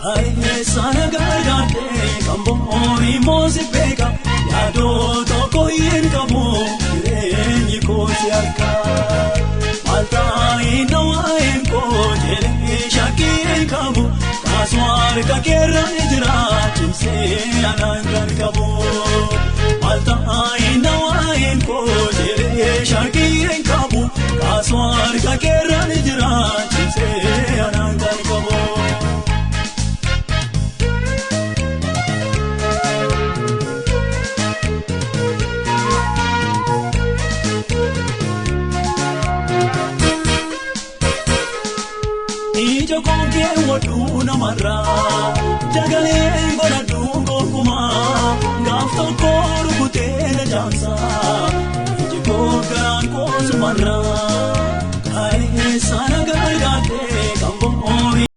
Kaalee sana gargaarte kan boori moosi beeka yaadoo tokko hin qabu jireenyi kooti akka maltaa inni waa'een koo jedhee shakkii hin qabu kaasuu harka keerraan jira cimsee anaan kan qabu maltaa inni waa'een koo jedhee shakkii hin qabu kaasuu harka keerraan jira cimsee anaan kan qabu. Ija kookee waduu namarraa jagalee godhadhu gonkumaa gaaf tokko rukutee na jaamsaa iji koo garaan koo sumarraa.